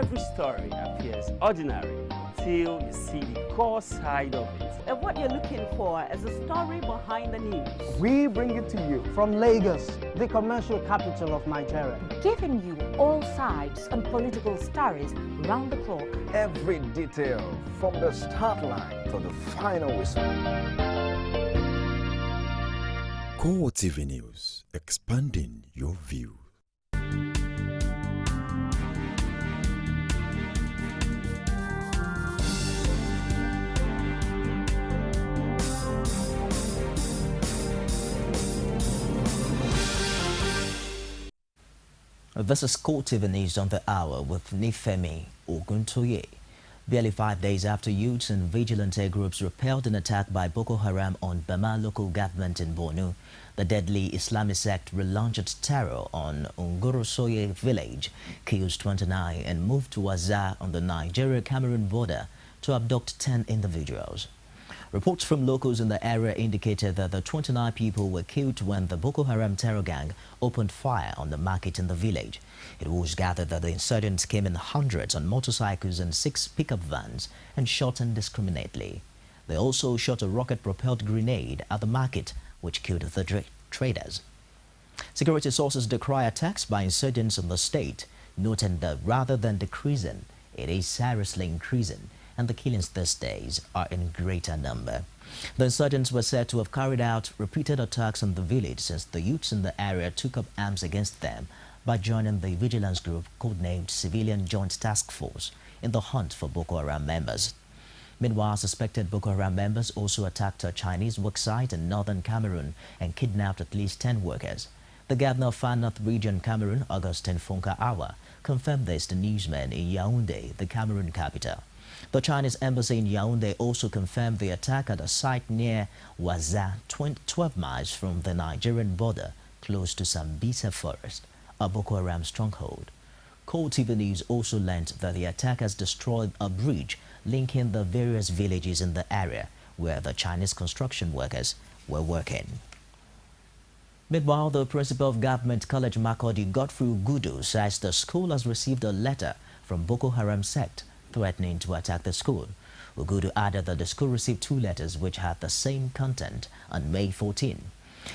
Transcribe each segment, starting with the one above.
Every story appears ordinary until you see the core side of it. And what you're looking for is the story behind the news. We bring it to you from Lagos, the commercial capital of Nigeria. Giving you all sides and political stories round the clock. Every detail from the start line to the final whistle. Core TV News, expanding your view. This is Core TV News on the hour with Femi Oguntoye. Barely 5 days after youths and vigilante groups repelled an attack by Boko Haram on Bama local government in Borno, the deadly Islamic sect relaunched its terror on Ngorosoye village, killed 29 and moved to Waza on the Nigeria-Cameroon border to abduct 10 individuals. Reports from locals in the area indicated that the 29 people were killed when the Boko Haram terror gang opened fire on the market in the village. It was gathered that the insurgents came in hundreds on motorcycles and 6 pickup vans and shot indiscriminately. They also shot a rocket-propelled grenade at the market, which killed the traders. Security sources decry attacks by insurgents in the state, noting that rather than decreasing, it is seriously increasing, and the killings these days are in greater number. The insurgents were said to have carried out repeated attacks on the village since the youths in the area took up arms against them by joining the vigilance group codenamed Civilian Joint Task Force in the hunt for Boko Haram members. Meanwhile, suspected Boko Haram members also attacked a Chinese worksite in northern Cameroon and kidnapped at least 10 workers. The governor of Far North Region Cameroon, Augustin Fonka Awa, confirmed this to newsmen in Yaoundé, the Cameroon capital. The Chinese embassy in Yaoundé also confirmed the attack at a site near Waza, 12 miles from the Nigerian border, close to Sambisa Forest, a Boko Haram stronghold. Core TV News also learned that the attack has destroyed a bridge linking the various villages in the area where the Chinese construction workers were working. Meanwhile, the principal of Government College Makurdi, Godfrey Ugudu, says the school has received a letter from Boko Haram sect threatening to attack the school. Ugudu added that the school received 2 letters which had the same content on May 14.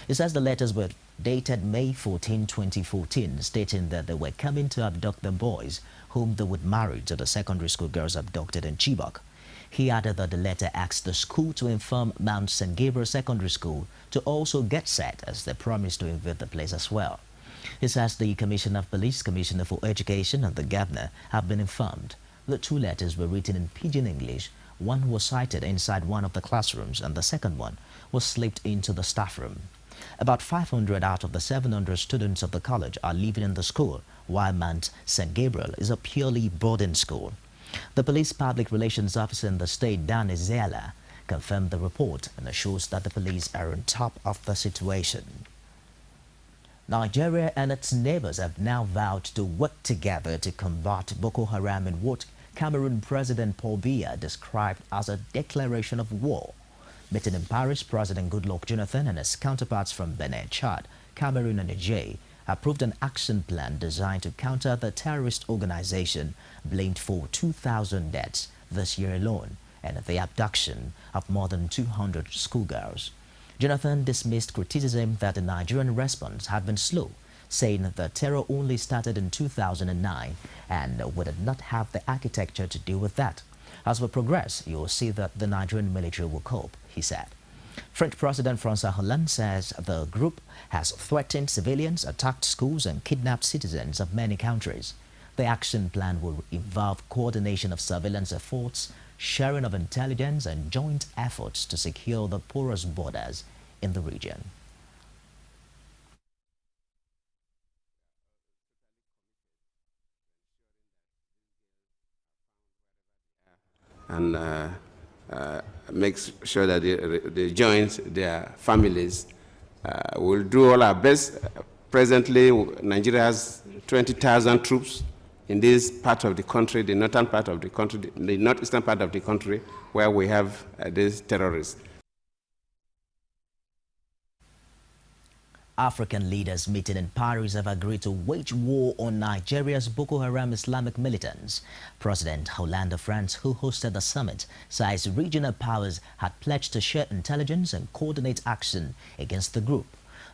He says the letters were dated May 14, 2014, stating that they were coming to abduct the boys whom they would marry to the secondary school girls abducted in Chibok. He added that the letter asked the school to inform Mount St. Gabriel Secondary School to also get set, as they promised to invade the place as well. He says the Commissioner of Police, Commissioner for Education and the Governor have been informed. The 2 letters were written in Pidgin English. One was cited inside one of the classrooms and the second one was slipped into the staff room. About 500 out of the 700 students of the college are living in the school, while Mount St. Gabriel is a purely boarding school. The police public relations officer in the state, Dan Ezela, confirmed the report and assures that the police are on top of the situation. Nigeria and its neighbors have now vowed to work together to combat Boko Haram in what Cameroon President Paul Biya described as a declaration of war. Meeting in Paris, President Goodluck Jonathan and his counterparts from Benin, Chad, Cameroon and Niger approved an action plan designed to counter the terrorist organization blamed for 2,000 deaths this year alone and the abduction of more than 200 schoolgirls. Jonathan dismissed criticism that the Nigerian response had been slow, saying the terror only started in 2009 and we did not have the architecture to deal with that. As we progress, you will see that the Nigerian military will cope, he said. French President François Hollande says the group has threatened civilians, attacked schools and kidnapped citizens of many countries. The action plan will involve coordination of surveillance efforts, sharing of intelligence and joint efforts to secure the porous borders in the region. And makes sure that they join their families. We'll do all our best. Presently, Nigeria has 20,000 troops in this part of the country, the northern part of the country, the northeastern part of the country, where we have these terrorists. African leaders meeting in Paris have agreed to wage war on Nigeria's Boko Haram Islamic militants. President Hollande of France, who hosted the summit, says regional powers had pledged to share intelligence and coordinate action against the group.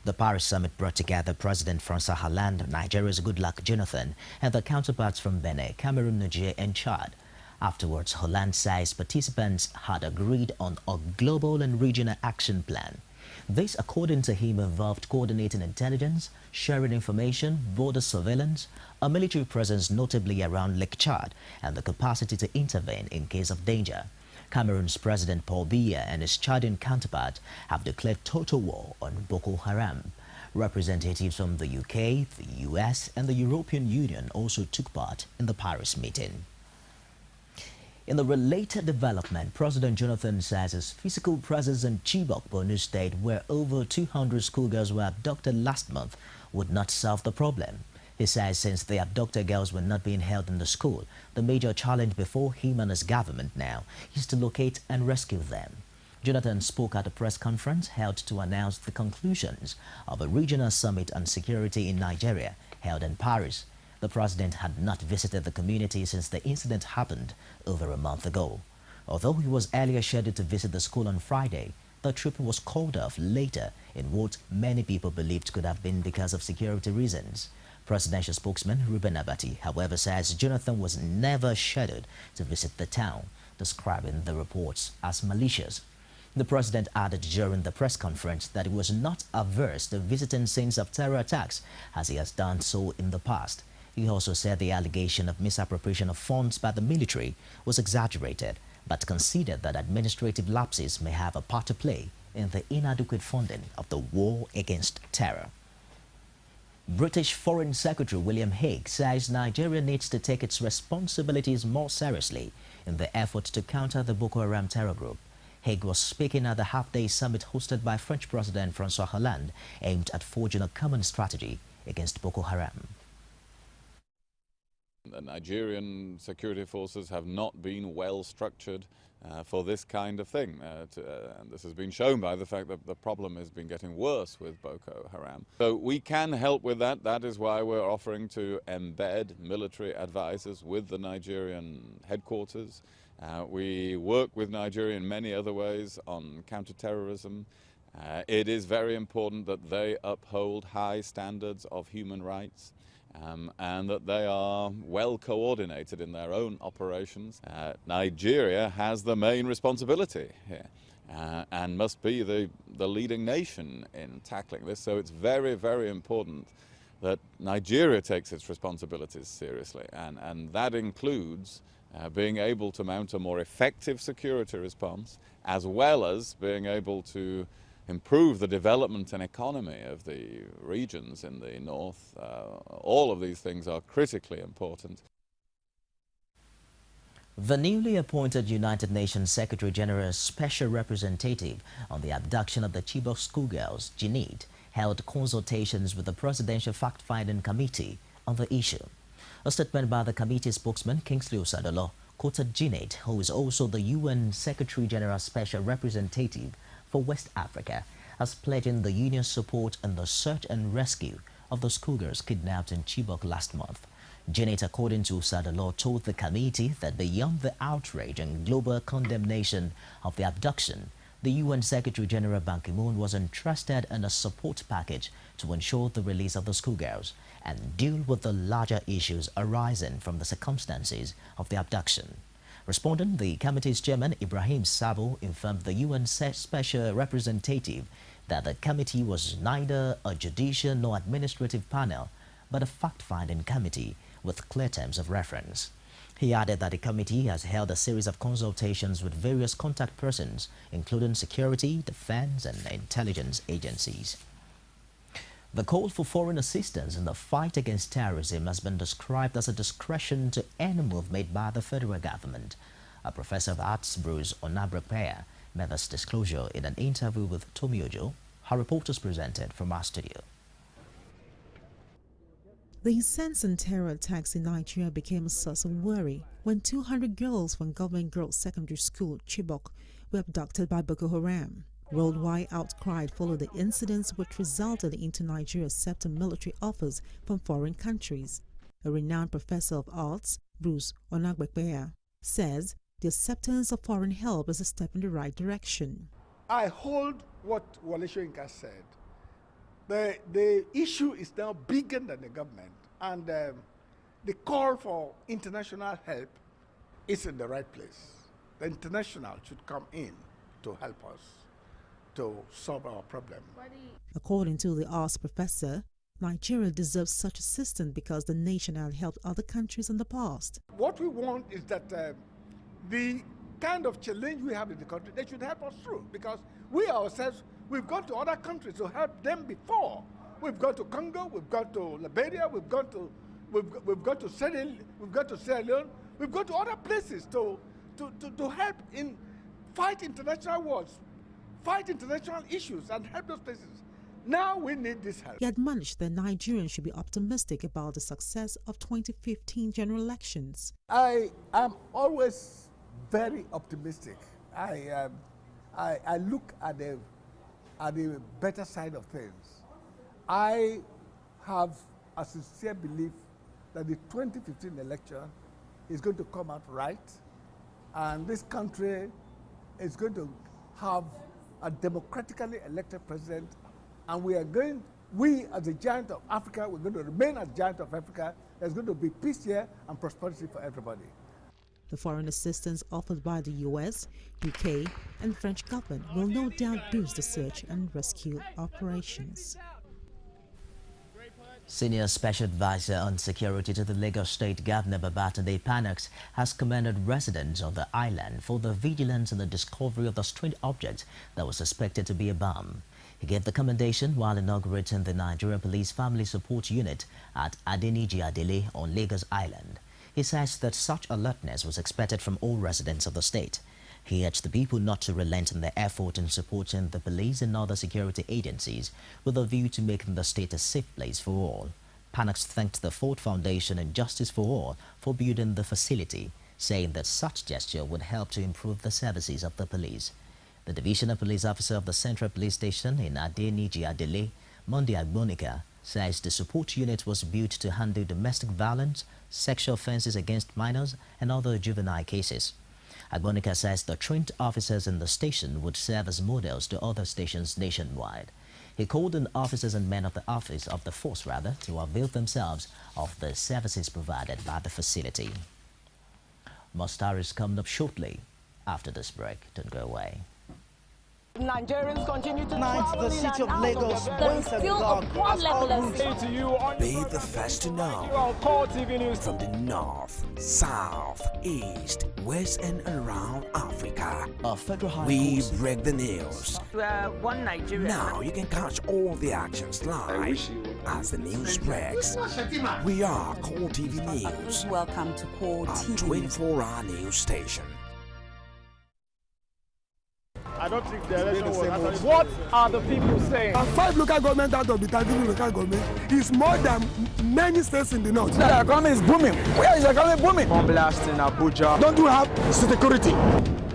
The Paris summit brought together President François Hollande, Nigeria's Goodluck Jonathan, and their counterparts from Benin, Cameroon, Niger, and Chad. Afterwards, Hollande says participants had agreed on a global and regional action plan. This, according to him, involved coordinating intelligence, sharing information, border surveillance, a military presence notably around Lake Chad, and the capacity to intervene in case of danger. Cameroon's President Paul Biya and his Chadian counterpart have declared total war on Boko Haram. Representatives from the UK, the US, and the European Union also took part in the Paris meeting. In the related development, President Jonathan says his physical presence in Chibok, Borno State, where over 200 schoolgirls were abducted last month, would not solve the problem. He says since the abducted girls were not being held in the school, the major challenge before him and his government now is to locate and rescue them. Jonathan spoke at a press conference held to announce the conclusions of a regional summit on security in Nigeria held in Paris. The president had not visited the community since the incident happened over a month ago. Although he was earlier scheduled to visit the school on Friday, the trip was called off later in what many people believed could have been because of security reasons. Presidential spokesman Ruben Abati, however, says Jonathan was never scheduled to visit the town, describing the reports as malicious. The president added during the press conference that he was not averse to visiting scenes of terror attacks, as he has done so in the past. He also said the allegation of misappropriation of funds by the military was exaggerated, but conceded that administrative lapses may have a part to play in the inadequate funding of the war against terror. British Foreign Secretary William Hague says Nigeria needs to take its responsibilities more seriously in the effort to counter the Boko Haram terror group. Hague was speaking at the half-day summit hosted by French President François Hollande, aimed at forging a common strategy against Boko Haram. The Nigerian security forces have not been well structured for this kind of thing. And this has been shown by the fact that the problem has been getting worse with Boko Haram. So we can help with that. That is why we're offering to embed military advisors with the Nigerian headquarters. We work with Nigeria in many other ways on counterterrorism. It is very important that they uphold high standards of human rights. And that they are well coordinated in their own operations. Nigeria has the main responsibility here and must be the leading nation in tackling this. So it's very, very important that Nigeria takes its responsibilities seriously, and that includes being able to mount a more effective security response, as well as being able to improve the development and economy of the regions in the north. All of these things are critically important. The newly appointed United Nations Secretary General's Special Representative on the abduction of the Chibok schoolgirls, Janet, held consultations with the Presidential Fact-Finding Committee on the issue. A statement by the committee spokesman, Kingsley Osadolo, quoted Janet, who is also the UN Secretary General's Special Representative for West Africa, as pledging the union's support in the search and rescue of the schoolgirls kidnapped in Chibok last month. Janet, according to Osadolo, told the committee that beyond the outrage and global condemnation of the abduction, the UN Secretary General Ban Ki-moon was interested in a support package to ensure the release of the schoolgirls and deal with the larger issues arising from the circumstances of the abduction. Responding, the committee's chairman, Ibrahim Sabo, informed the UN Special Representative that the committee was neither a judicial nor administrative panel, but a fact-finding committee with clear terms of reference. He added that the committee has held a series of consultations with various contact persons, including security, defense, and intelligence agencies. The call for foreign assistance in the fight against terrorism has been described as a discretion to any move made by the federal government. A professor of arts, Bruce Onabrapea, made this disclosure in an interview with Tomi Ojo. Her report is presented from our studio. The incessant terror attacks in Nigeria became a source of worry when 200 girls from Government Girls Secondary School, Chibok, were abducted by Boko Haram. Worldwide outcry followed the incidents which resulted into Nigeria accepting military offers from foreign countries. A renowned professor of arts, Bruce Onagbekpeya, says the acceptance of foreign help is a step in the right direction. I hold what Wale Soyinka said. The issue is now bigger than the government, and the call for international help is in the right place. The international should come in to help us to solve our problem. According to the arts professor, Nigeria deserves such assistance because the nation had helped other countries in the past. What we want is that the kind of challenge we have in the country, they should help us through, because we ourselves, we've gone to other countries to help them before. We've gone to Congo, we've gone to Liberia, we've gone to Sierra Leone, we've gone to other places to help in fight international wars, fight international issues, and help those places. Now we need this help. He admonished that Nigerians should be optimistic about the success of 2015 general elections. I am always very optimistic. I look at the better side of things. I have a sincere belief that the 2015 election is going to come out right, and this country is going to have a democratically elected president, and we as a giant of Africa, we're going to remain as giant of Africa. There's going to be peace here and prosperity for everybody. The foreign assistance offered by the US, UK, and French government will no doubt boost the search and rescue operations. Senior Special Advisor on Security to the Lagos State Governor Babatunde Panax has commended residents of the island for the vigilance and the discovery of the strange object that was suspected to be a bomb. He gave the commendation while inaugurating the Nigerian Police Family Support Unit at Adeniji on Lagos Island. He says that such alertness was expected from all residents of the state. He urged the people not to relent in their effort in supporting the police and other security agencies with a view to making the state a safe place for all. Panax thanked the Ford Foundation and Justice for All for building the facility, saying that such gesture would help to improve the services of the police. The Divisional Police Officer of the Central Police Station in Adeniji, Monday Agbonika, says the support unit was built to handle domestic violence, sexual offences against minors and other juvenile cases. Agbonika says the trained officers in the station would serve as models to other stations nationwide. He called on officers and men of the force to avail themselves of the services provided by the facility. More stories coming up shortly after this break. Don't go away. Nigerians continue to travel the city of Lagos waits at the dog as all routes. Be the first to know from the north, south, east, west and around Africa. We break the news. One Nigeria. Now you can catch all the actions live as the news breaks. We are Core TV News. Welcome to Core TV. 24-hour news station. I don't think the election was actually... What are the people saying? 5 local government out of the 13 local government is more than many states in the north. The economy is booming. Where is the economy booming? Bomb blast in Abuja. Don't you have security?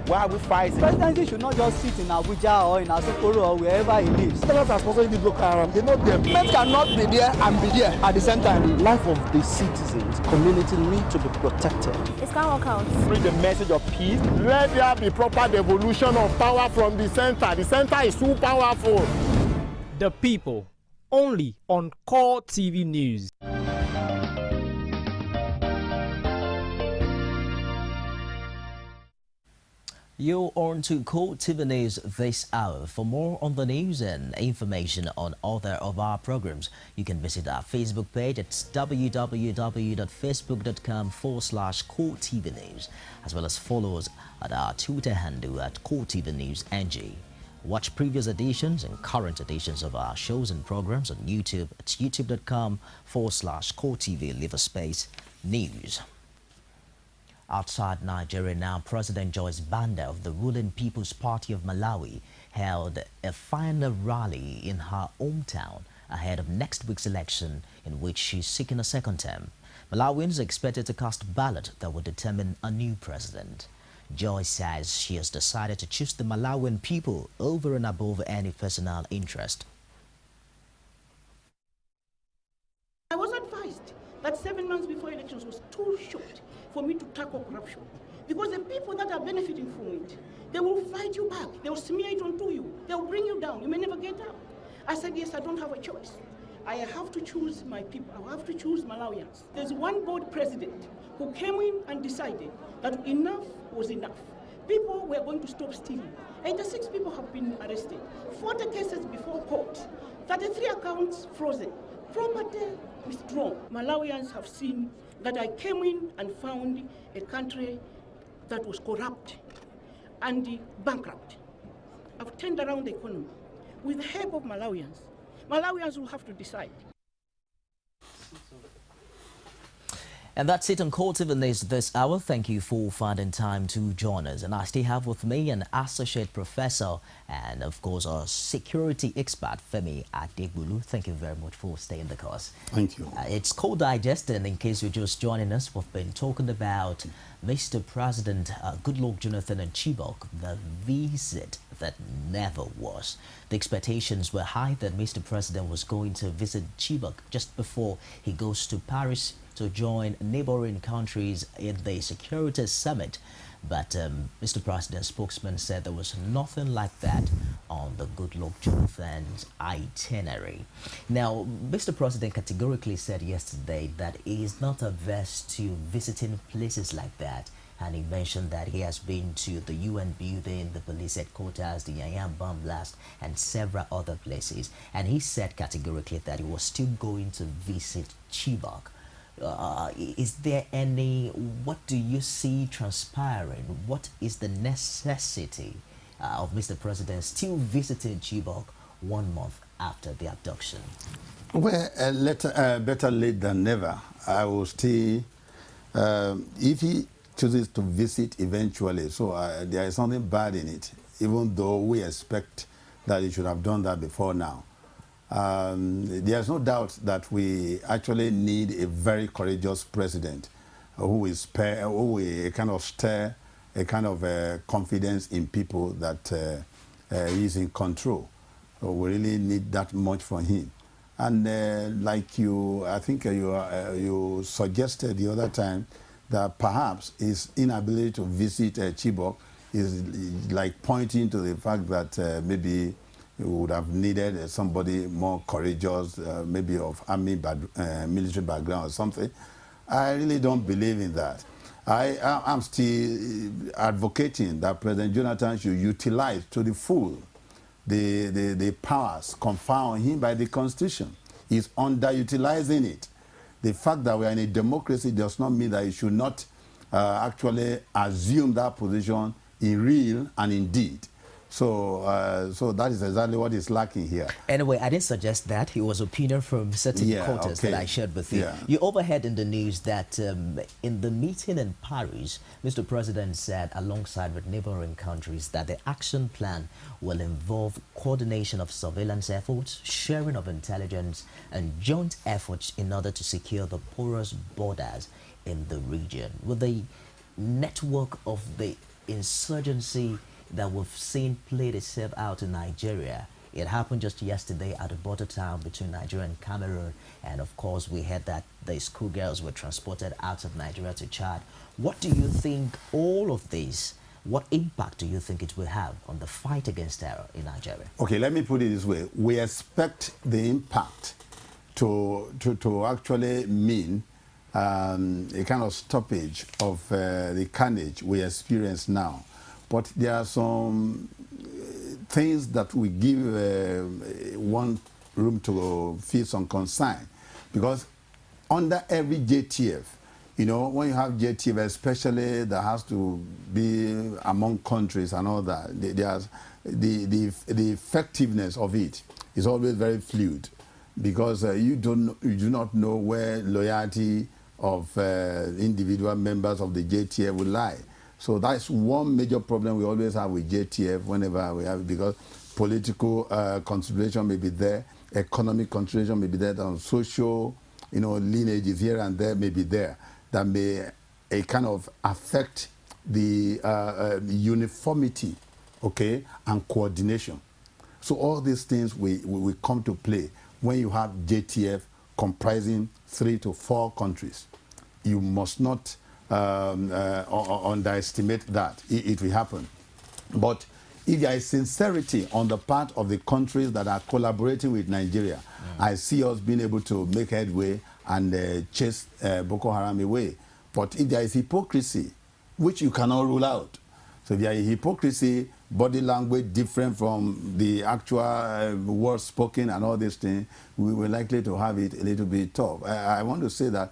Why are we fighting? Presidency should not just sit in Abuja or in Asokoro or wherever he lives. Senators are sponsoring the local Haram. They know them. Men cannot be there and be there at the same time. The life of the citizens, community need to be protected. It can't work out. Bring the message of peace. Let there be proper devolution of power from the center. The center is too powerful. The people, only on Core TV News. You're on to Core TV News this hour. For more on the news and information on other of our programs, you can visit our Facebook page at www.facebook.com/Core TV News, as well as follow us at our Twitter handle at Core TV News NG. Watch previous editions and current editions of our shows and programs on YouTube at youtube.com/Core TV News. Outside Nigeria now, President Joyce Banda of the ruling People's Party of Malawi held a final rally in her hometown ahead of next week's election, in which she's seeking a second term. Malawians are expected to cast a ballot that will determine a new president. Joy says she has decided to choose the Malawian people over and above any personal interest. I was advised that 7 months before elections was too short for me to tackle corruption. Because the people that are benefiting from it, they will fight you back. They will smear it onto you. They will bring you down. You may never get out. I said, yes, I don't have a choice. I have to choose my people. I have to choose Malawians. There's one board president who came in and decided that enough was enough. People were going to stop stealing. 86 people have been arrested. 40 cases before court. 33 accounts frozen. Property withdrawn. Malawians have seen that I came in and found a country that was corrupt and bankrupt. I've turned around the economy. With the help of Malawians, Malawians will have to decide. And that's it on Core TV News this hour. Thank you for finding time to join us. And I still have with me an associate professor and, of course, a security expert, Femi Adegbulu. Thank you very much for staying the course. Thank you. It's co-digesting. In case you're just joining us, we've been talking about Mr. President Goodluck Jonathan and Chibok, the visit that never was. The expectations were high that Mr. President was going to visit Chibok just before he goes to Paris to join neighboring countries in the security summit. But Mr. President's spokesman said there was nothing like that on the Goodluck Jonathan's itinerary. Now, Mr. President categorically said yesterday that he is not averse to visiting places like that. And he mentioned that he has been to the UN building, the police headquarters, the Yayam bomb blast, and several other places. And he said categorically that he was still going to visit Chibok. Is there any, what do you see transpiring? What is the necessity of Mr. President still visiting Chibok 1 month after the abduction? Well, better late than never. I will still, if he chooses to visit eventually, so there is something bad in it, even though we expect that he should have done that before now. There's no doubt that we actually need a very courageous president who will kind of stir a kind of confidence in people that he's in control. So we really need that much from him. And like you, I think you suggested the other time that perhaps his inability to visit Chibok is like pointing to the fact that maybe he would have needed somebody more courageous, maybe of army, military background or something. I really don't believe in that. I'm still advocating that President Jonathan should utilize to the full the powers conferred on him by the Constitution. He's underutilizing it. The fact that we are in a democracy does not mean that he should not actually assume that position in real and in deed. So, so that is exactly what is lacking here. Anyway, I didn't suggest that. It was opinion from certain quarters that I shared with you. Yeah. You overheard in the news that in the meeting in Paris, Mr. President said, alongside with neighboring countries, that the action plan will involve coordination of surveillance efforts, sharing of intelligence, and joint efforts in order to secure the porous borders in the region. With the network of the insurgency that we've seen played itself out in Nigeria. It happened just yesterday at the border town between Nigeria and Cameroon, and of course we heard that the schoolgirls were transported out of Nigeria to Chad. What do you think all of this, what impact do you think it will have on the fight against terror in Nigeria? Okay, let me put it this way. We expect the impact to actually mean a kind of stoppage of the carnage we experience now. But there are some things that we give one room to feel some concern. Because under every JTF, you know, when you have JTF, especially that has to be among countries and all that, the effectiveness of it is always very fluid. Because you do not know where loyalty of individual members of the JTF will lie. So that's one major problem we always have with JTF whenever we have it, because political consideration may be there, economic consideration may be there, and social, you know, lineages here and there may be there that may kind of affect the uniformity, okay, and coordination. So all these things will come to play when you have JTF comprising 3 to 4 countries. You must not underestimate that. It will happen. But if there is sincerity on the part of the countries that are collaborating with Nigeria, I see us being able to make headway and chase Boko Haram away. But if there is hypocrisy, which you cannot rule out, so if there is hypocrisy, body language different from the actual words spoken and all these things, we were likely to have it a little bit tough. I want to say that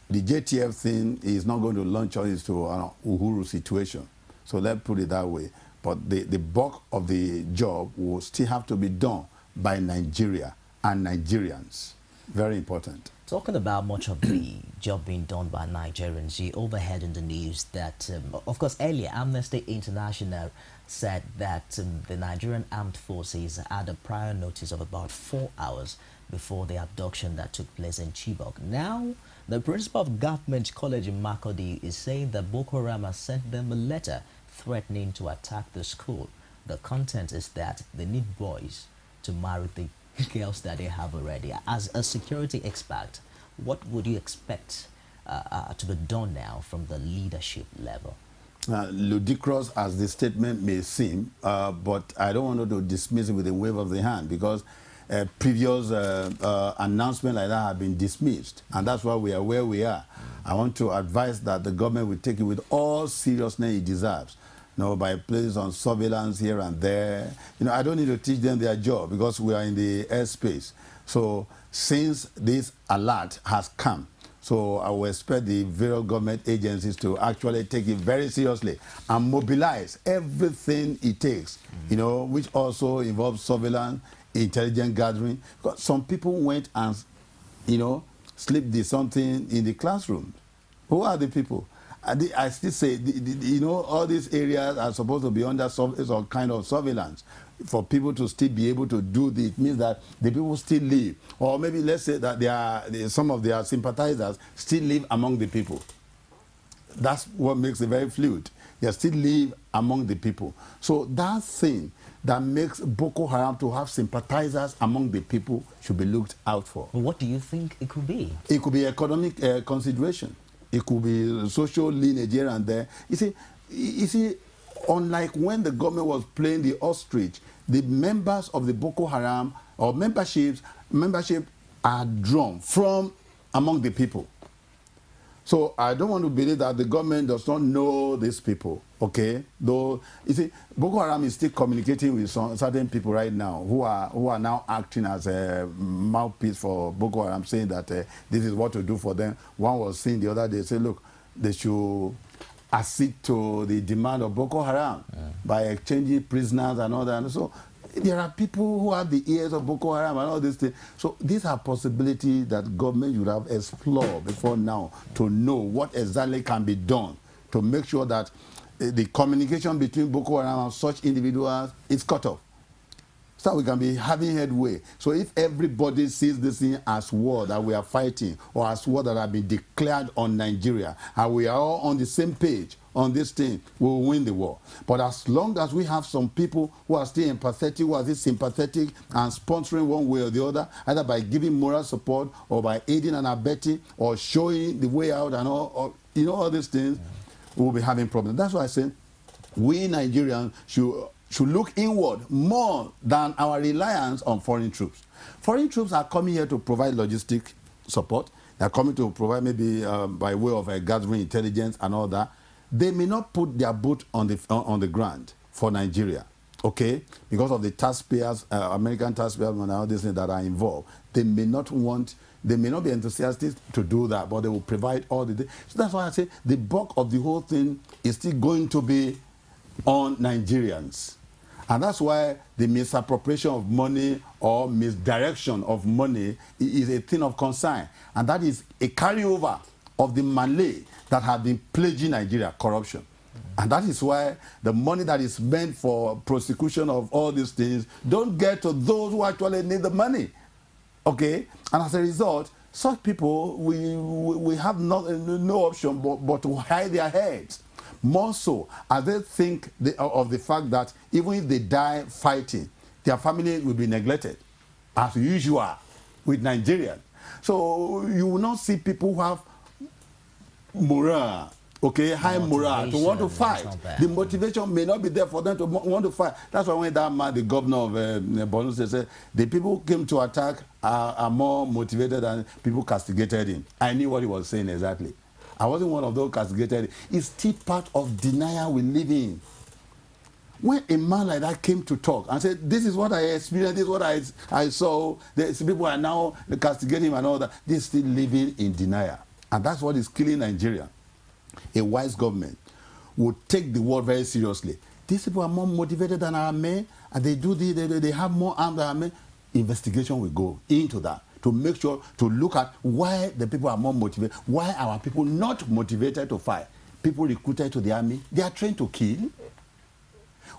the JTF thing is not going to launch us into an Uhuru situation. So let's put it that way. But the bulk of the job will still have to be done by Nigeria and Nigerians. Very important. Talking about much of the job being done by Nigerians, you overheard in the news that, of course, earlier Amnesty International said that the Nigerian armed forces had a prior notice of about 4 hours before the abduction that took place in Chibok. Now, the principal of Government College in Makurdi is saying that Boko Haram has sent them a letter threatening to attack the school. The content is that they need boys to marry the girls that they have already. As a security expert, what would you expect to be done now from the leadership level? Ludicrous as the statement may seem, but I don't want to dismiss it with a wave of the hand, because previous announcements like that have been dismissed, and that's why we are where we are. I want to advise that the government will take it with all seriousness it deserves. By placing on surveillance here and there. I don't need to teach them their job because we are in the airspace. So since this alert has come, so I will expect the various government agencies to actually take it very seriously and mobilize everything it takes, which also involves surveillance, intelligence gathering. Because some people went and, slipped something in the classroom. Who are the people? I still say, all these areas are supposed to be under some kind of surveillance for people to still be able to do this. It means that the people still live. Or maybe let's say that some of their sympathizers still live among the people. That's what makes it very fluid. They still live among the people. So that thing that makes Boko Haram to have sympathizers among the people should be looked out for. What do you think it could be? It could be economic consideration. It could be social lineage here and there. You see, unlike when the government was playing the ostrich, the members of the Boko Haram or membership are drawn from among the people. So I don't want to believe that the government does not know these people, okay? Though, you see, Boko Haram is still communicating with certain people right now who are now acting as a mouthpiece for Boko Haram, saying that this is what to do for them. One was saying the other day, say, look, they should accede to the demand of Boko Haram by exchanging prisoners and all that. And so there are people who have the ears of Boko Haram and all these things. So these are possibilities that government should have explored before now to know what exactly can be done to make sure that the communication between Boko Haram and such individuals is cut off, so we can be having headway. So if everybody sees this thing as war that we are fighting, or as war that have been declared on Nigeria, and we are all on the same page on this thing, we will win the war. But as long as we have some people who are still empathetic, who are still sympathetic and sponsoring one way or the other, either by giving moral support or by aiding and abetting or showing the way out and all these things, we will be having problems. That's why I say we Nigerians should look inward more than our reliance on foreign troops. Foreign troops are coming here to provide logistic support. They are coming to provide maybe by way of gathering intelligence and all that. They may not put their boot on the ground for Nigeria, okay? Because of the taxpayers, American taxpayers and all these things that are involved. They may not be enthusiastic to do that, but they will provide all the things. So that's why I say the bulk of the whole thing is still going to be on Nigerians. And that's why the misappropriation of money or misdirection of money is a thing of concern. And that is a carryover of the Malay that have been plaguing Nigeria, corruption. And that is why the money that is meant for prosecution of all these things don't get to those who actually need the money. Okay? And as a result, such people, we have no option but to hide their heads. More so, as they think of the fact that even if they die fighting, their family will be neglected, as usual with Nigerians. So you will not see people who have morale, okay, high morale to want to fight. The motivation may not be there for them to want to fight. That's why when that man, the governor of Borno, said the people who came to attack are more motivated than people castigated him. I knew what he was saying exactly. I wasn't one of those castigated. It's still part of denial we live in. When a man like that came to talk and said, this is what I experienced, this is what I saw, people are now castigating him and all that, they're still living in denial. And that's what is killing Nigeria. A wise government would take the word very seriously. These people are more motivated than our men, and they have more arms than our men. Investigation will go into that to make sure, to look at why the people are more motivated, why are our people not motivated to fight. People recruited to the army, they are trained to kill.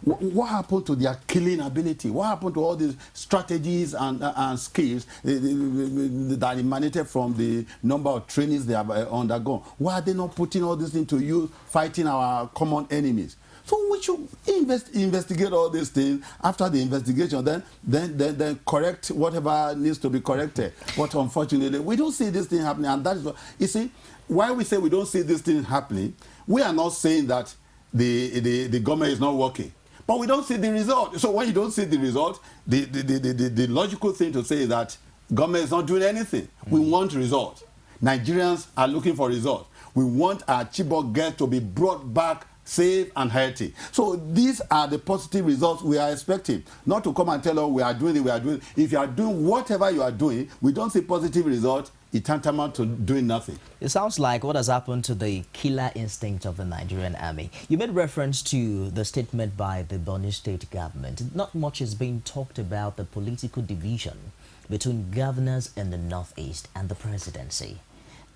What happened to their killing ability? What happened to all these strategies and skills that emanated from the number of trainings they have undergone? Why are they not putting all this into use fighting our common enemies? So we should investigate all these things. After the investigation, then correct whatever needs to be corrected. But unfortunately, we don't see this thing happening. And that is what, you see, why we say we don't see this thing happening, we are not saying that the government is not working. But we don't see the result. So when you don't see the result, the logical thing to say is that government is not doing anything. We want results. Nigerians are looking for results. We want our Chibok girls to be brought back safe and healthy. So these are the positive results we are expecting. Not to come and tell us we are doing it, we are doing it. If you are doing whatever you are doing, we don't see positive results, it's tantamount to doing nothing. It sounds like what has happened to the killer instinct of the Nigerian army. You made reference to the statement by the Borno state government. Not much is being talked about the political division between governors in the Northeast and the presidency.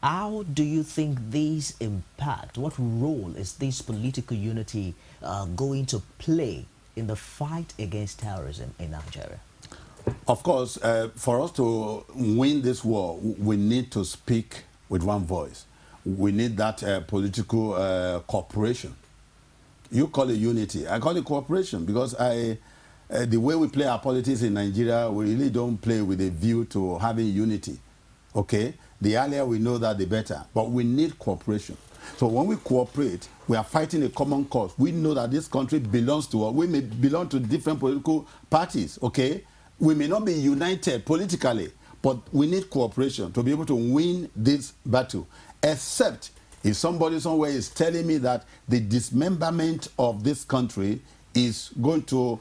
How do you think these impact? What role is this political unity going to play in the fight against terrorism in Nigeria? Of course, for us to win this war, we need to speak with one voice. We need that political cooperation. You call it unity. I call it cooperation because the way we play our politics in Nigeria, we really don't play with a view to having unity. Okay? The earlier we know that, the better. But we need cooperation. So when we cooperate, we are fighting a common cause. We know that this country belongs to us. We may belong to different political parties, okay? We may not be united politically, but we need cooperation to be able to win this battle. Except if somebody somewhere is telling me that the dismemberment of this country is going to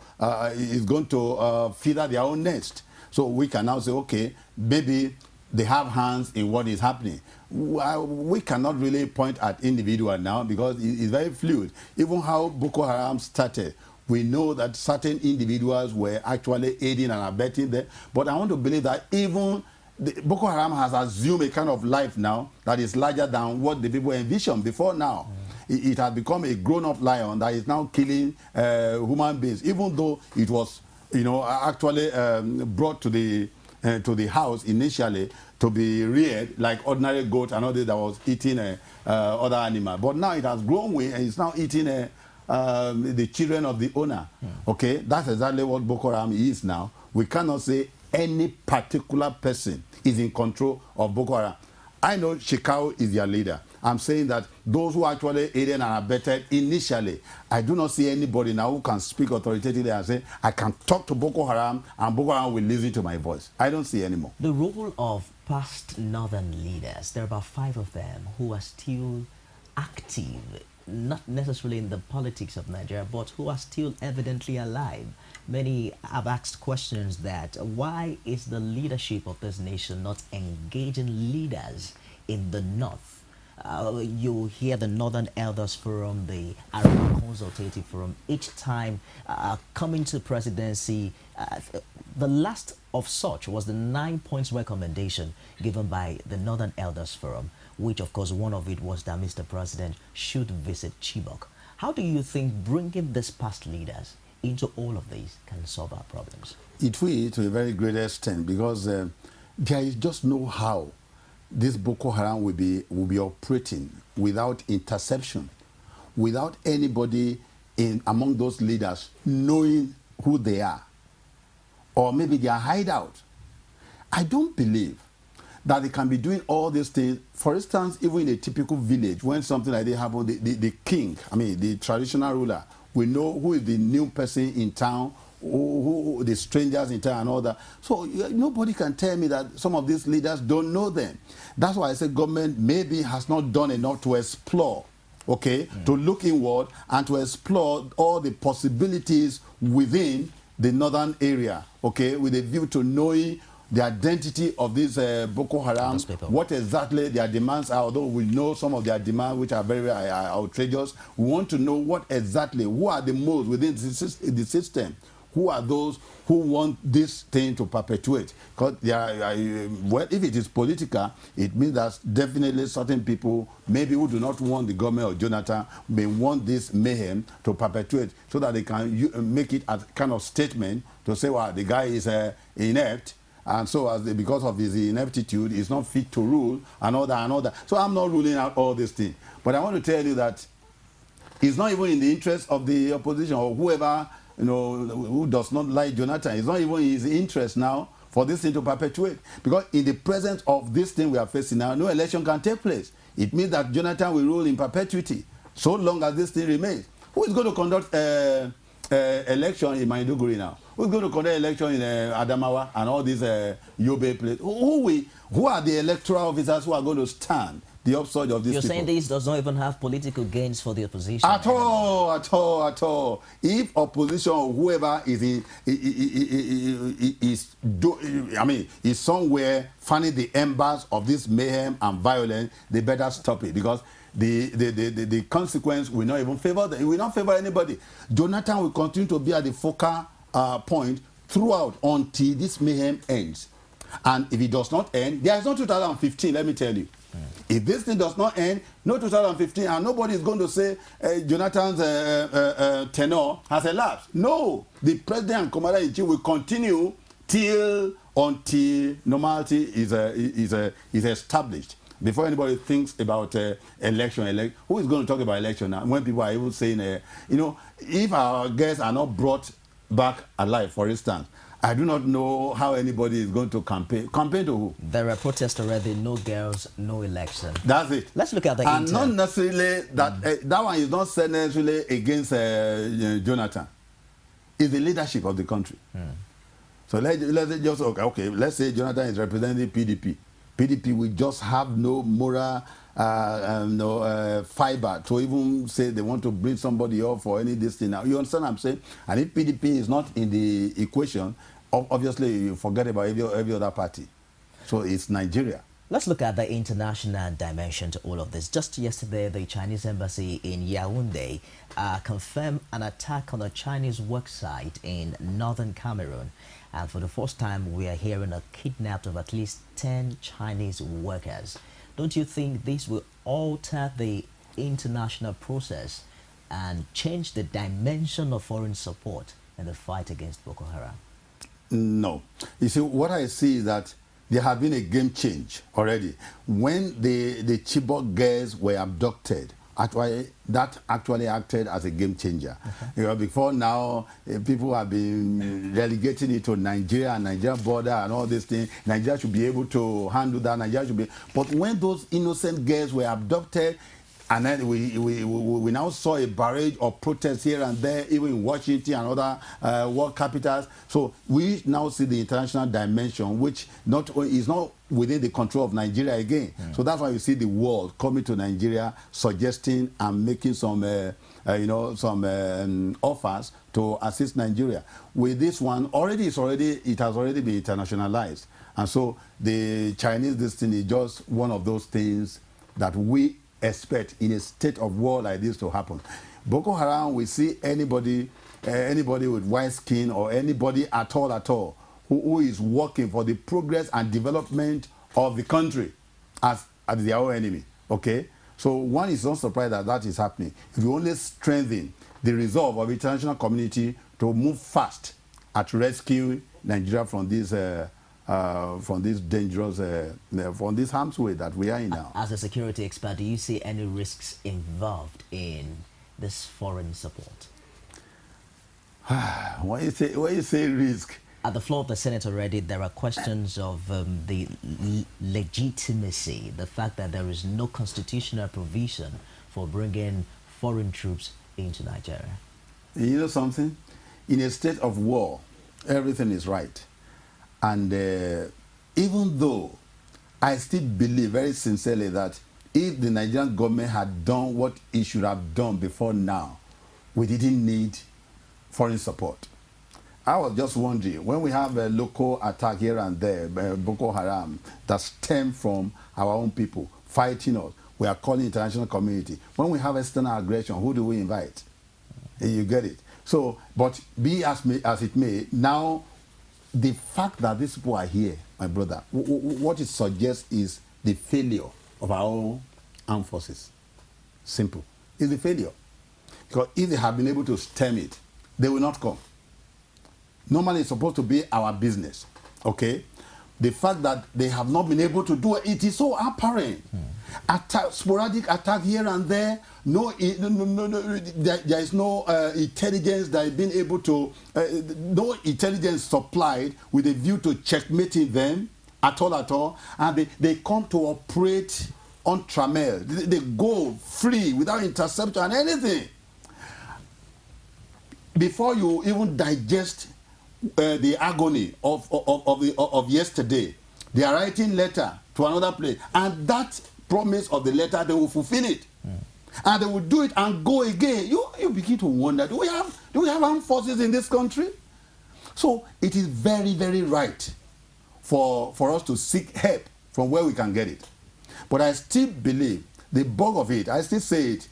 feather their own nest. So we can now say, okay, maybe they have hands in what is happening. We cannot really point at individual now because it's very fluid. Even how Boko Haram started, we know that certain individuals were actually aiding and abetting them. But I want to believe that even Boko Haram has assumed a kind of life now that is larger than what the people envisioned before now. It has become a grown-up lion that is now killing human beings, even though it was, you know, actually brought to the house initially to be reared like ordinary goat and all that was eating other animal. But now it has grown way and it's now eating the children of the owner. Okay, that's exactly what Boko Haram is now. We cannot say any particular person is in control of Boko Haram. I know Shekau is their leader. I'm saying that those who actually aided and abetted initially, I do not see anybody now who can speak authoritatively and say, I can talk to Boko Haram and Boko Haram will listen to my voice. I don't see anymore. The role of past northern leaders, there are about 5 of them who are still active, not necessarily in the politics of Nigeria, but who are still evidently alive. Many have asked questions that why is the leadership of this nation not engaging leaders in the north? You hear the Northern Elders Forum, the Arab Consultative Forum, each time coming to presidency. The last of such was the 9 points recommendation given by the Northern Elders Forum, which of course one of it was that Mr. President should visit Chibok. How do you think bringing these past leaders into all of these can solve our problems? It will to a very great extent because there is just no how this Boko Haram will be operating without interception, without anybody among those leaders knowing who they are, or maybe they are hideout. I don't believe that they can be doing all these things. For instance, even in a typical village, when something like that happens, the king, I mean, the traditional ruler, we know who is the new person in town, who the strangers in town and all that. So nobody can tell me that some of these leaders don't know them. That's why I say government maybe has not done enough to explore, okay, to look inward and to explore all the possibilities within the northern area, okay, with a view to knowing the identity of this Boko Haram, what exactly their demands are, although we know some of their demands which are very, very outrageous. We want to know what exactly, who are the most within the system, who are those who want this thing to perpetuate. Because well, if it is political, it means that definitely certain people, maybe who do not want the government of Jonathan, may want this mayhem to perpetuate so that they can make it as kind of statement to say, well, the guy is inept, and so because of his ineptitude, he's not fit to rule, and all that, and all that. So I'm not ruling out all these things. But I want to tell you that it's not even in the interest of the opposition or whoever, you know, who does not like Jonathan. It's not even in his interest now for this thing to perpetuate. Because in the presence of this thing we are facing now, no election can take place. It means that Jonathan will rule in perpetuity so long as this thing remains. Who is going to conduct election in Maiduguri now? Who's going to conduct election in Adamawa and all these Yobe places? Who are the electoral officers who are going to stand the upsurge of these people? You're saying this does not even have political gains for the opposition? At all, at all, at all. If opposition or whoever is is somewhere fanning the embers of this mayhem and violence, they better stop it, because the consequence will not even favor them. It will not favor anybody. Jonathan will continue to be at the focal point throughout until this mayhem ends. And if it does not end, there is no 2015, let me tell you. If this thing does not end, no 2015, and nobody is going to say Jonathan's tenure has elapsed. No, the president and commander-in-chief will continue until normality is established. Before anybody thinks about election, who is going to talk about election now? When people are even saying, you know, if our guests are not brought back alive, for instance, I do not know how anybody is going to campaign. Campaign to who? There are protests already, no girls, no election. That's it. Let's look at the And not necessarily, that one is not said necessarily against Jonathan. It's the leadership of the country. So let's just, okay, let's say Jonathan is representing PDP. PDP will just have no moral fiber to even say they want to bring somebody up for any this thing. Now, you understand what I'm saying? And if PDP is not in the equation, obviously you forget about every other party. So it's Nigeria. Let's look at the international dimension to all of this. Just yesterday, the Chinese embassy in Yaoundé confirmed an attack on a Chinese worksite in northern Cameroon. And for the first time, we are hearing a kidnapping of at least 10 Chinese workers. Don't you think this will alter the international process and change the dimension of foreign support in the fight against Boko Haram? No. You see, what I see is that there has been a game change already. When the Chibok girls were abducted, that actually acted as a game changer. You know, before now, people have been relegating it to Nigeria and Nigeria border and all these things. Nigeria should be able to handle that. Nigeria should be. But when those innocent girls were abducted, and then we now saw a barrage of protests here and there, even in Washington and other world capitals. So we now see the international dimension, which is not within the control of Nigeria again. So that's why you see the world coming to Nigeria, suggesting and making some, offers to assist Nigeria. With this one, it has already been internationalized, and so the Chinese destiny is just one of those things that we expect in a state of war like this to happen. Boko Haram, we see anybody with white skin or anybody at all who is working for the progress and development of the country as their own enemy. Okay, so one is not surprised that that is happening. If you only strengthen the resolve of the international community to move fast at rescuing Nigeria from this dangerous, from this harm's way that we are in now. As a security expert, do you see any risks involved in this foreign support? When you say risk, at the floor of the Senate already, there are questions of the legitimacy, the fact that there is no constitutional provision for bringing foreign troops into Nigeria. You know something? In a state of war, everything is right. And even though I still believe very sincerely that if the Nigerian government had done what it should have done before now, we didn't need foreign support. I was just wondering, when we have a local attack here and there, Boko Haram, that stem from our own people fighting us, we are calling international community. When we have external aggression, who do we invite? You get it? So, but be as it may, now the fact that these people are here, my brother, what it suggests is the failure of our own armed forces. Simple. It's the failure. Because if they have been able to stem it, they will not come. Normally, it's supposed to be our business, okay? The fact that they have not been able to do it, it is so apparent. Sporadic attack here and there. There is no intelligence that is being able to, no intelligence supplied with a view to checkmating them at all. And they come to operate untrammeled. They go free without interception and anything. Before you even digest the agony of yesterday, they are writing letter to another place, and that promise of the letter, they will fulfill it, and they will do it and go again. You begin to wonder, do we have armed forces in this country? So it is very, very right for us to seek help from where we can get it. But I still believe the bulk of it, I still say it,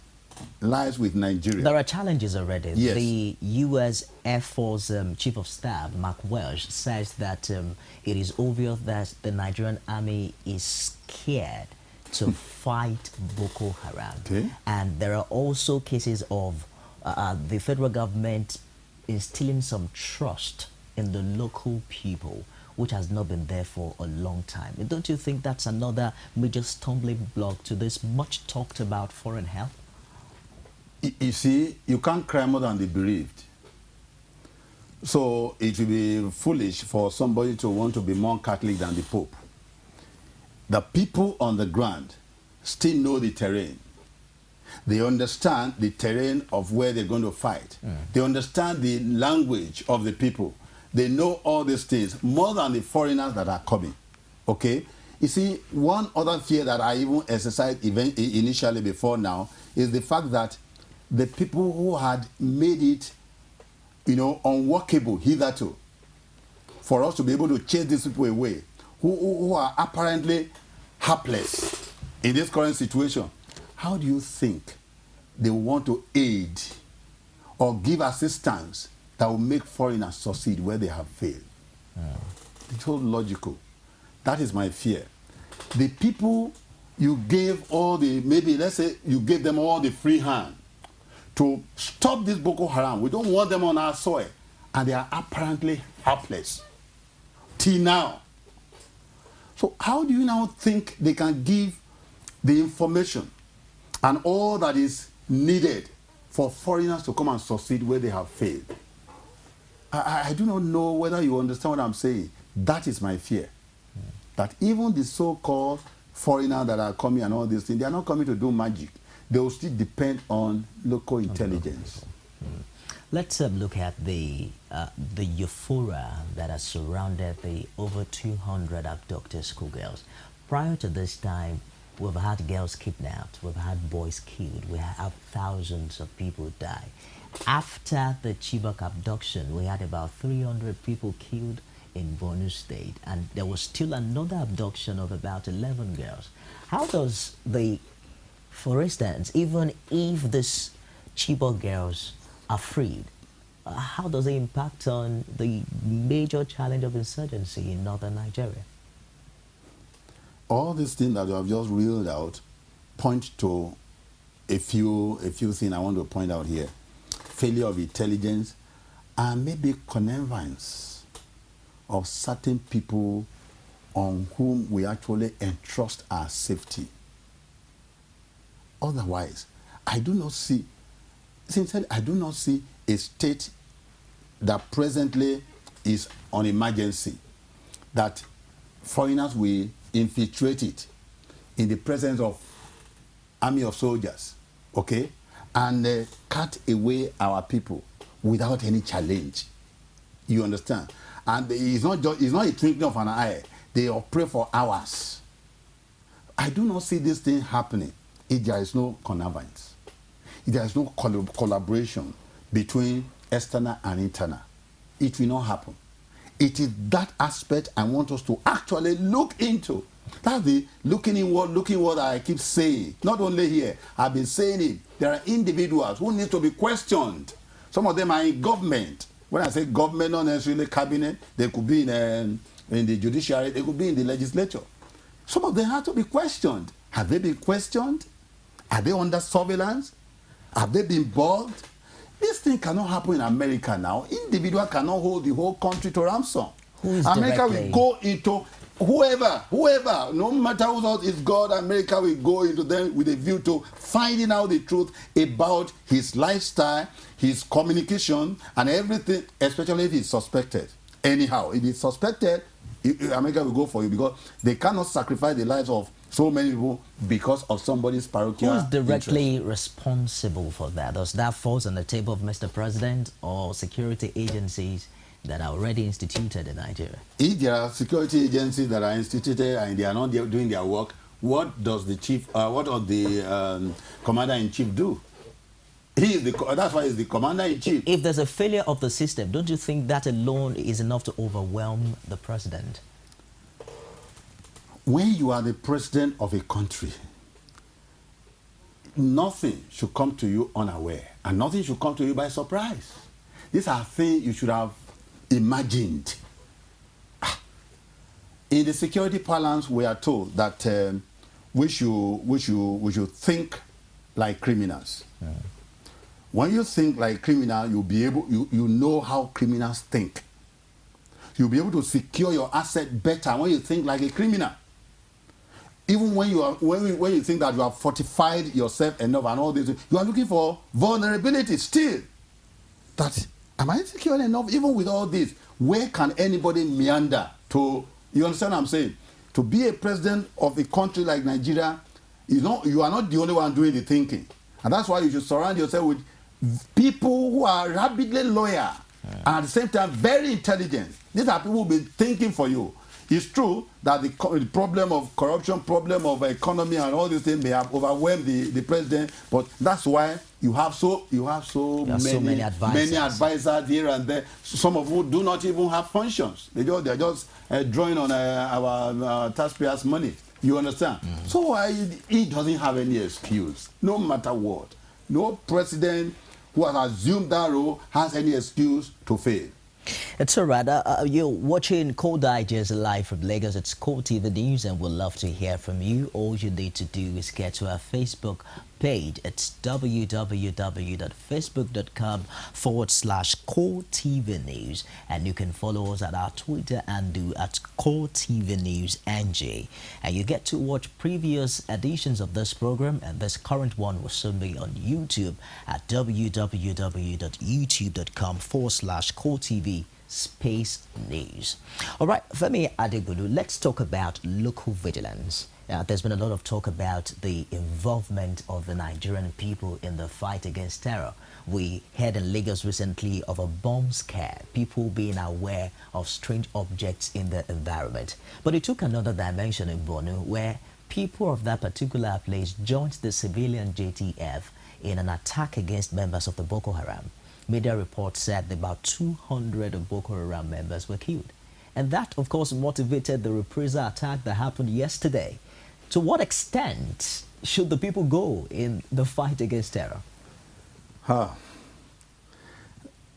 lies with Nigeria. There are challenges already. Yes. The U.S. Air Force Chief of Staff, Mark Welsh, says that it is obvious that the Nigerian army is scared to fight Boko Haram. Okay. And there are also cases of the federal government instilling some trust in the local people, which has not been there for a long time. And don't you think that's another major stumbling block to this much talked about foreign help? You see, you can't cry more than the bereaved. So it will be foolish for somebody to want to be more Catholic than the Pope. The people on the ground still know the terrain. They understand the terrain of where they're going to fight. They understand the language of the people. They know all these things more than the foreigners that are coming. Okay? You see, one other fear that I even exercised initially before now is the fact that the people who had made it, unworkable hitherto, for us to be able to chase these people away, who are apparently helpless in this current situation, how do you think they want to aid or give assistance that will make foreigners succeed where they have failed? It's so logical. That is my fear. The people you gave all the, maybe let's say you gave them all the free hand to stop this Boko Haram. We don't want them on our soil. And they are apparently helpless till now. So how do you now think they can give the information and all that is needed for foreigners to come and succeed where they have failed? I do not know whether you understand what I'm saying. That is my fear. That even the so-called foreigners that are coming and all these things, they are not coming to do magic. They will still depend on local intelligence. Let's look at the euphoria that has surrounded the over 200 abducted schoolgirls. Prior to this time, we've had girls kidnapped, we've had boys killed, we have thousands of people die. After the Chibok abduction, we had about 300 people killed in Borno State, and there was still another abduction of about 11 girls. How does for instance, even if these Chibok girls are freed, how does it impact on the major challenge of insurgency in northern Nigeria? All these things that you have just reeled out point to a few things I want to point out here. Failure of intelligence and maybe connivance of certain people on whom we actually entrust our safety. Otherwise, I do not see sincerely, I do not see a state that presently is on emergency, that foreigners will infiltrate it in the presence of army of soldiers, okay, and cut away our people without any challenge. You understand? And it's not a twinkling of an eye. They operate for hours. I do not see this thing happening if there is no connivance, if there is no collaboration between external and internal. It will not happen. It is that aspect I want us to actually look into. That's the looking inward I keep saying. Not only here, I've been saying it. There are individuals who need to be questioned. Some of them are in government. When I say government, not necessarily cabinet, they could be in the judiciary, they could be in the legislature. Some of them have to be questioned. Have they been questioned? Are they under surveillance? Have they been bugged? This thing cannot happen in America now. Individual cannot hold the whole country to ransom. America will go into whoever, no matter who else is God, America will go into them with a view to finding out the truth about his lifestyle, his communication, and everything, especially if he's suspected. Anyhow, if he's suspected, America will go for you because they cannot sacrifice the lives of so many people because of somebody's parochial Who's directly interest. responsible for that? Does that fall on the table of Mr. President or security agencies that are already instituted in Nigeria? If there are security agencies that are instituted and they are not doing their work, what does the chief, what does the commander-in-chief do? He is that's why he's the commander-in-chief. If there's a failure of the system, don't you think that alone is enough to overwhelm the president? When you are the president of a country, nothing should come to you unaware, and nothing should come to you by surprise. These are things you should have imagined. In the security parlance, we are told that we should think like criminals. Yeah. When you think like criminal, you'll be able, you know how criminals think. You'll be able to secure your asset better when you think like a criminal. Even when you are, when you think that you have fortified yourself enough and all this, you are looking for vulnerability still. That, am I secure enough? Even with all this, where can anybody meander to, you understand what I'm saying? To be a president of a country like Nigeria, you are not the only one doing the thinking. And that's why you should surround yourself with people who are rapidly loyal and at the same time very intelligent. These are people who will be thinking for you. It's true that the problem of corruption, problem of economy and all these things may have overwhelmed the president, but that's why you have so many advisors here and there, some of whom do not even have functions. They're just drawing on our taxpayers' money. You understand? Mm-hmm. So he doesn't have any excuse, no matter what. No president who has assumed that role has any excuse to fail. It's all right. You're watching Core Digest live from Lagos. It's Core TV News, and we'd love to hear from you. All you need to do is get to our Facebook page. It's www.facebook.com/Core TV News, and you can follow us at our Twitter handle at Core TV News NG. And you get to watch previous editions of this program, and this current one will soon be on YouTube at www.youtube.com/Core TV Space News. All right, Femi Adegbulu, let's talk about local vigilance. There's been a lot of talk about the involvement of the Nigerian people in the fight against terror. We heard in Lagos recently of a bomb scare, people being aware of strange objects in the environment. But it took another dimension in Borno, where people of that particular place joined the civilian JTF in an attack against members of the Boko Haram. Media reports said about 200 of Boko Haram members were killed. And that, of course, motivated the reprisal attack that happened yesterday. To what extent should the people go in the fight against terror?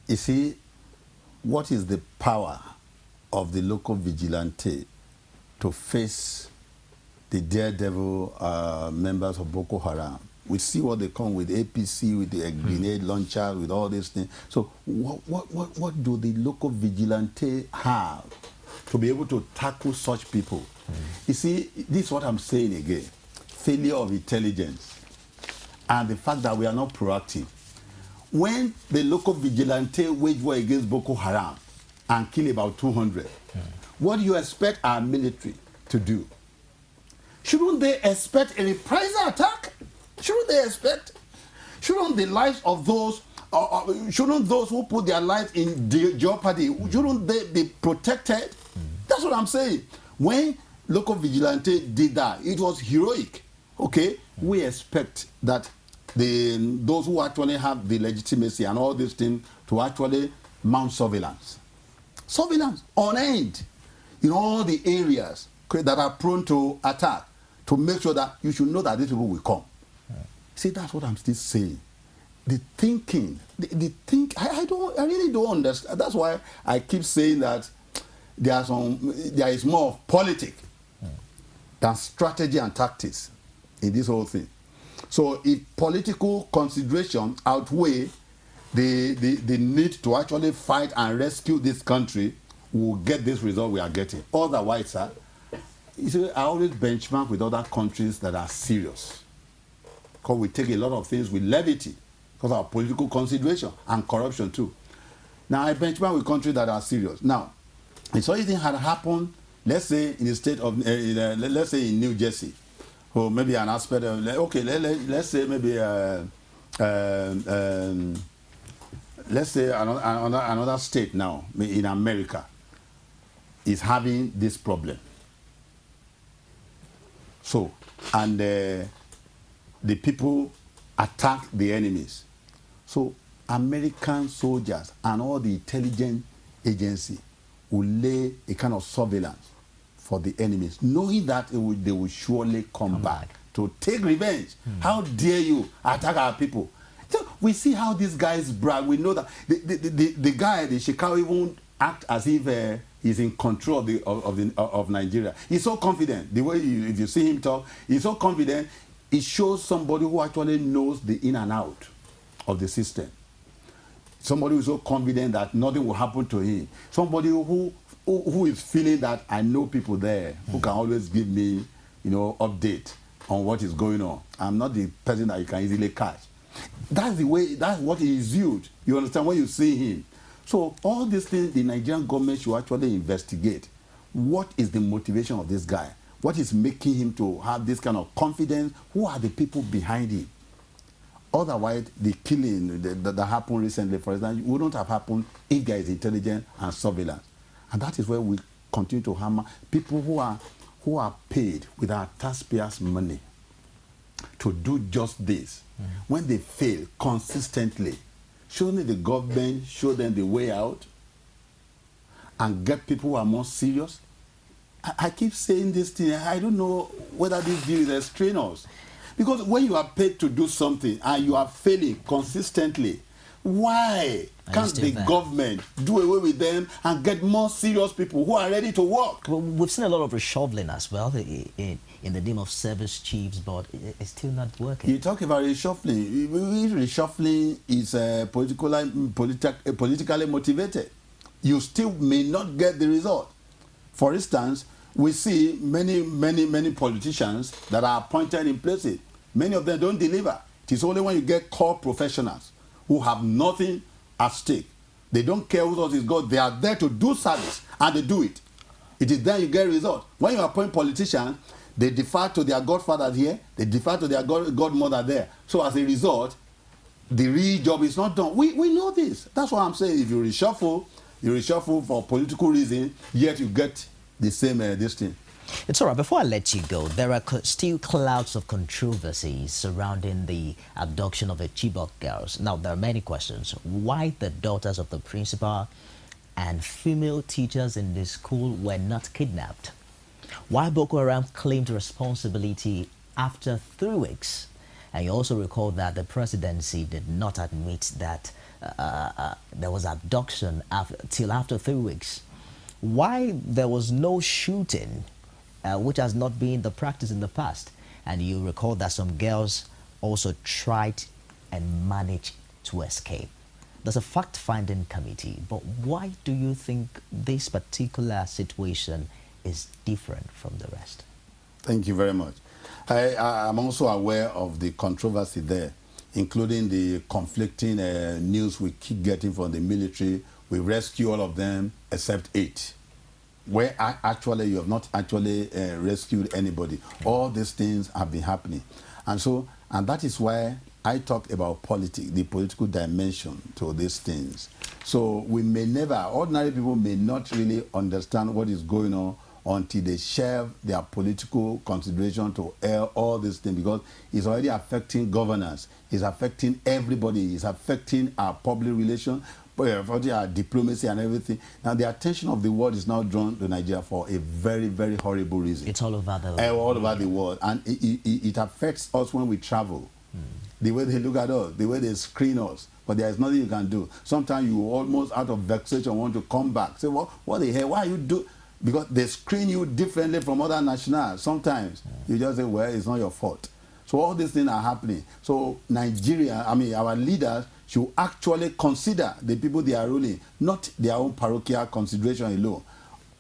You see, what is the power of the local vigilante to face the daredevil members of Boko Haram? We see what they come with, APC, with the grenade launcher, with all these things. So what do the local vigilante have to be able to tackle such people? You see, this is what I'm saying again. Failure of intelligence and the fact that we are not proactive. when the local vigilante wage war against Boko Haram and kill about 200, what do you expect our military to do? Shouldn't they expect a reprisal attack? Shouldn't they expect? Shouldn't the lives of those, shouldn't those who put their lives in jeopardy, shouldn't they be protected? That's what I'm saying. When local vigilante did that, it was heroic. Okay, we expect that those who actually have the legitimacy and all these things to actually mount surveillance. Surveillance on end in all the areas that are prone to attack, to make sure that you should know that these people will come. See, that's what I'm still saying. The thinking, I really don't understand. That's why I keep saying that there is more of politics than strategy and tactics in this whole thing. So if political consideration outweigh the need to actually fight and rescue this country, we'll get this result we are getting. Otherwise, sir, you see, I always benchmark with other countries that are serious, because we take a lot of things with levity because of our political consideration and corruption too. Now, I benchmark with countries that are serious. Now, if anything had happened, let's say in the state of, let's say in New Jersey, or maybe an aspect of, okay, let's say maybe, let's say another state now in America is having this problem. So, and the people attack the enemies. So, American soldiers and all the intelligence agency will lay a kind of surveillance for the enemies, knowing that they will surely come back to take revenge. How dare you attack our people? So we see how these guys brag. We know that the guy, the Shekau, even act as if he's in control of Nigeria. He's so confident. The way if you see him talk, he's so confident. It shows somebody who actually knows the in and out of the system. Somebody who's so confident that nothing will happen to him. Somebody who is feeling that I know people there who can always give me, update on what is going on. I'm not the person that you can easily catch. That's the way, that's what he is viewed. You understand, when you see him. So all these things, the Nigerian government should actually investigate. What is the motivation of this guy? What is making him to have this kind of confidence? Who are the people behind him? Otherwise, the killing that happened recently, for example, wouldn't have happened if there is intelligence and surveillance. And that is where we continue to hammer people who are paid with our taxpayers' money to do just this. When they fail consistently, shouldn't the government show them the way out and get people who are more serious? I keep saying this thing. I don't know whether this view is extraneous. Because when you are paid to do something and you are failing consistently, why can't the government do away with them and get more serious people who are ready to work? Well, we've seen a lot of reshuffling as well in the name of service chiefs, but it's still not working. You talk about reshuffling. Reshuffling is politically motivated. You still may not get the result. For instance, we see many politicians that are appointed in places. Many of them don't deliver. It is only when you get core professionals who have nothing at stake. They don't care who else is God. They are there to do service, and they do it. It is then you get results. When you appoint politicians, they defer to their godfather here, they defer to their godmother there. So as a result, the real job is not done. We know this. That's what I'm saying. If you reshuffle for political reasons, yet you get the same this thing. It's all right. Before I let you go, there are still clouds of controversy surrounding the abduction of the Chibok girls. Now, there are many questions. Why the daughters of the principal and female teachers in the school were not kidnapped? Why Boko Haram claimed responsibility after 3 weeks? And you also recall that the presidency did not admit that there was abduction till after 3 weeks. Why there was no shooting, which has not been the practice in the past? And you recall that some girls also tried and managed to escape. There's a fact-finding committee, but why do you think this particular situation is different from the rest? Thank you very much. I'm also aware of the controversy there. including the conflicting news we keep getting from the military. We rescue all of them except 8. Where actually you have not actually rescued anybody. All these things have been happening. And that is why I talk about politics, the political dimension to these things. So we may never, ordinary people may not really understand what is going on until they share their political consideration to all these things, because it's already affecting governance, it's affecting everybody, it's affecting our public relations, our diplomacy and everything. Now the attention of the world is now drawn to Nigeria for a very, very horrible reason. It's all over the world. All over the world. And it affects us when we travel. The way they look at us, the way they screen us. But there is nothing you can do. Sometimes you almost out of vexation want to come back. Say, well, what the hell? Why you do? Because they screen you differently from other nationals. Sometimes you just say, well, it's not your fault. So all these things are happening. So Nigeria, I mean, our leaders should actually consider the people they are ruling, not their own parochial consideration alone.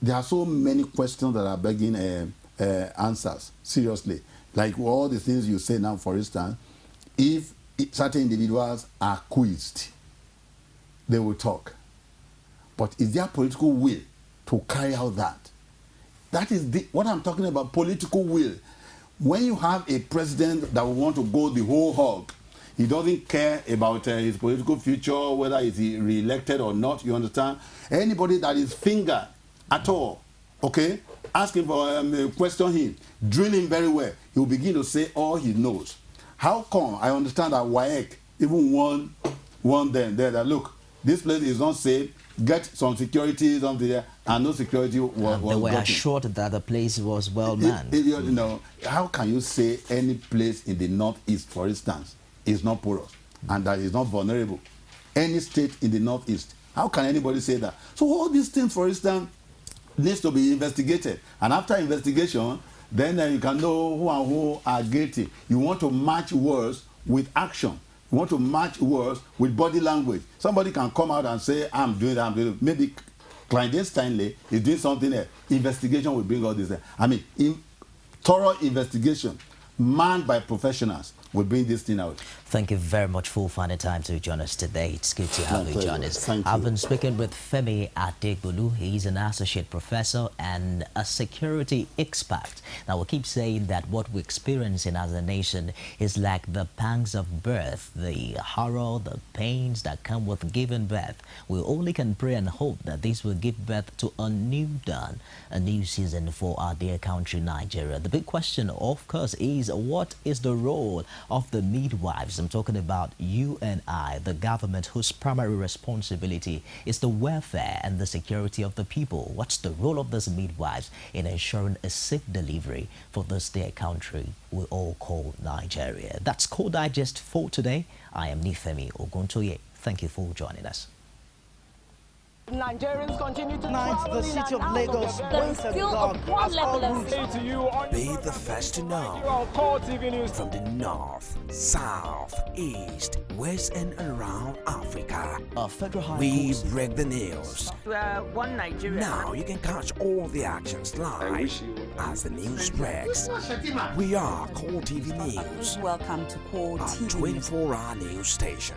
There are so many questions that are begging answers, seriously. Like all the things you say now, for instance, if certain individuals are quizzed, they will talk. But is there political will to carry out that? That is what I'm talking about, political will. When you have a president that will want to go the whole hog, he doesn't care about his political future, whether he's re-elected or not, you understand? Anybody that is fingered at all, okay, ask him for question him, drill him very well, he will begin to say all he knows. How come? I understand that WAEC even warned them there that, look, this place is not safe, get some security, something there, and no security was They were gotten. assured that the place was well manned. You know, how can you say any place in the northeast, for instance, is not porous and that is not vulnerable? Any state in the northeast, how can anybody say that? So all these things, for instance, needs to be investigated. And after investigation, then you can know who and who are guilty. You want to match words with action. You want to match words with body language. Somebody can come out and say, I'm doing that, I'm doing it. Maybe clandestinely is doing something else. Investigation will bring all this. I mean, thorough investigation, manned by professionals, will bring this thing out. Thank you very much for finding time to join us today. It's good to have you join us. Thank you. I've been speaking with Femi Adegbulu. He's an associate professor and a security expert. Now, we keep saying that what we're experiencing as a nation is like the pangs of birth, the horror, the pains that come with giving birth. We only can pray and hope that this will give birth to a new dawn, a new season for our dear country, Nigeria. The big question, of course, is what is the role of the midwives? I'm talking about you and I, the government, whose primary responsibility is the welfare and the security of the people. What's the role of these midwives in ensuring a safe delivery for this dear country we all call Nigeria? That's Core Digest for today. I am Femi Oguntoye. Thank you for joining us. Nigerians continue to Tonight, the city of Lagos once again has all roots. Be the first to know. From the north, south, east, west, and around Africa, we break the news. One Nigeria. Now you can catch all the actions live as the news breaks. We are Core TV News. Welcome to Core TV. 24-hour news station.